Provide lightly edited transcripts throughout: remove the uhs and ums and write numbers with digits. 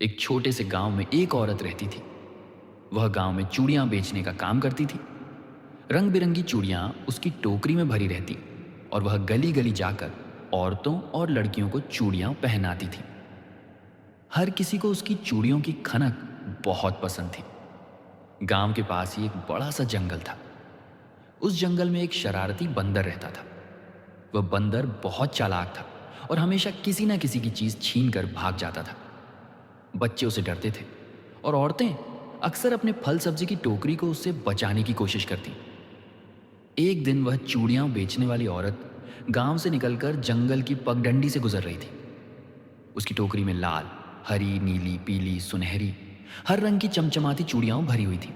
एक छोटे से गांव में एक औरत रहती थी। वह गांव में चूड़ियां बेचने का काम करती थी। रंग बिरंगी चूड़ियां उसकी टोकरी में भरी रहती और वह गली गली जाकर औरतों और लड़कियों को चूड़ियां पहनाती थी। हर किसी को उसकी चूड़ियों की खनक बहुत पसंद थी। गांव के पास ही एक बड़ा सा जंगल था। उस जंगल में एक शरारती बंदर रहता था। वह बंदर बहुत चालाक था और हमेशा किसी न किसी की चीज छीन कर भाग जाता था। बच्चे उसे डरते थे और औरतें अक्सर अपने फल सब्जी की टोकरी को उससे बचाने की कोशिश करती। एक दिन वह चूड़ियां बेचने वाली औरत गांव से निकलकर जंगल की पगडंडी से गुजर रही थी। उसकी टोकरी में लाल, हरी, नीली, पीली, सुनहरी, हर रंग की चमचमाती चूड़ियां भरी हुई थी।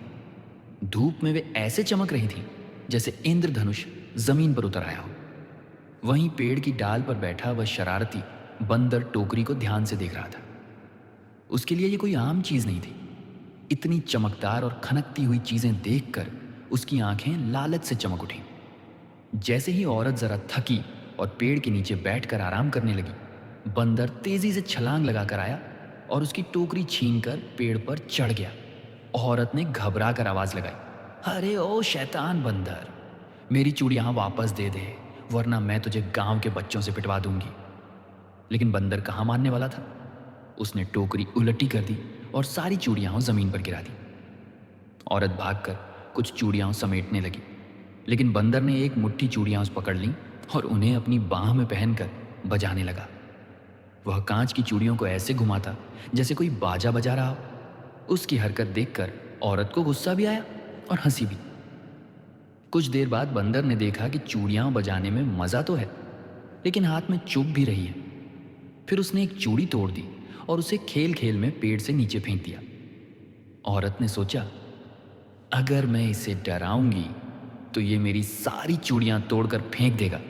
धूप में वे ऐसे चमक रही थी जैसे इंद्रधनुष जमीन पर उतर आया हो। वहीं पेड़ की डाल पर बैठा वह शरारती बंदर टोकरी को ध्यान से देख रहा था। उसके लिए ये कोई आम चीज नहीं थी। इतनी चमकदार और खनकती हुई चीजें देखकर उसकी आंखें लालच से चमक उठी। जैसे ही औरत जरा थकी और पेड़ के नीचे बैठकर आराम करने लगी, बंदर तेजी से छलांग लगाकर आया और उसकी टोकरी छीनकर पेड़ पर चढ़ गया। औरत ने घबरा कर आवाज लगाई, अरे ओ शैतान बंदर, मेरी चूड़ियां वापस दे दे, वरना मैं तुझे गांव के बच्चों से पिटवा दूंगी। लेकिन बंदर कहाँ मानने वाला था। उसने टोकरी उलटी कर दी और सारी चूड़ियां जमीन पर गिरा दी। औरत भागकर कुछ चूड़ियां समेटने लगी, लेकिन बंदर ने एक मुट्ठी चूड़ियां पकड़ लीं और उन्हें अपनी बाह में पहनकर बजाने लगा। वह कांच की चूड़ियों को ऐसे घुमाता जैसे कोई बाजा बजा रहा हो। उसकी हरकत देखकर औरत को गुस्सा भी आया और हंसी भी। कुछ देर बाद बंदर ने देखा कि चूड़ियां बजाने में मजा तो है, लेकिन हाथ में चुभ भी रही है। फिर उसने एक चूड़ी तोड़ दी और उसे खेल खेल में पेड़ से नीचे फेंक दिया। औरत ने सोचा, अगर मैं इसे डराऊंगी तो ये मेरी सारी चूड़ियां तोड़कर फेंक देगा।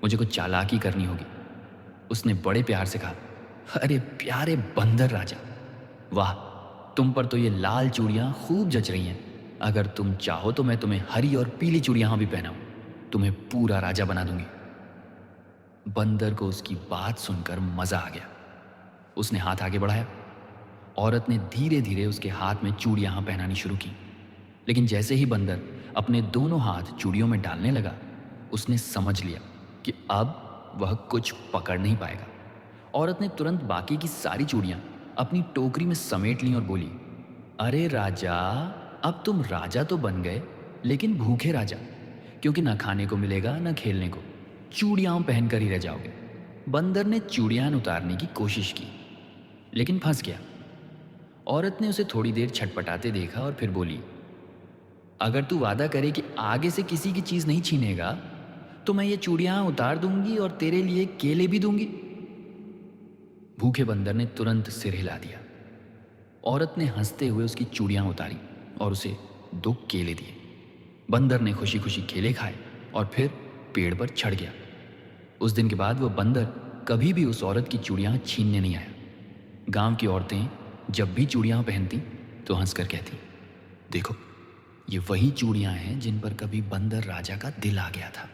मुझे कुछ चालाकी करनी होगी। उसने बड़े प्यार से कहा, अरे प्यारे बंदर राजा, वाह, तुम पर तो ये लाल चूड़ियां खूब जच रही हैं। अगर तुम चाहो तो मैं तुम्हें हरी और पीली चूड़ियां भी पहनाऊं, तुम्हें पूरा राजा बना दूंगी। बंदर को उसकी बात सुनकर मजा आ गया। उसने हाथ आगे बढ़ाया। औरत ने धीरे धीरे उसके हाथ में चूड़ियां पहनानी शुरू की। लेकिन जैसे ही बंदर अपने दोनों हाथ चूड़ियों में डालने लगा, उसने समझ लिया कि अब वह कुछ पकड़ नहीं पाएगा। औरत ने तुरंत बाकी की सारी चूड़ियां अपनी टोकरी में समेट लीं और बोली, अरे राजा, अब तुम राजा तो बन गए, लेकिन भूखे राजा, क्योंकि ना खाने को मिलेगा ना खेलने को, चूड़ियां पहनकर ही रह जाओगे। बंदर ने चूड़ियां उतारने की कोशिश की, लेकिन फंस गया। औरत ने उसे थोड़ी देर छटपटाते देखा और फिर बोली, अगर तू वादा करे कि आगे से किसी की चीज नहीं छीनेगा, तो मैं ये चूड़ियां उतार दूंगी और तेरे लिए केले भी दूंगी। भूखे बंदर ने तुरंत सिर हिला दिया। औरत ने हंसते हुए उसकी चूड़ियां उतारी और उसे 2 केले दिए। बंदर ने खुशी खुशी केले खाए और फिर पेड़ पर चढ़ गया। उस दिन के बाद वह बंदर कभी भी उस औरत की चूड़ियां छीनने नहीं आया। गांव की औरतें जब भी चूड़ियां पहनती तो हंसकर कहती, देखो, ये वही चूड़ियां हैं जिन पर कभी बंदर राजा का दिल आ गया था।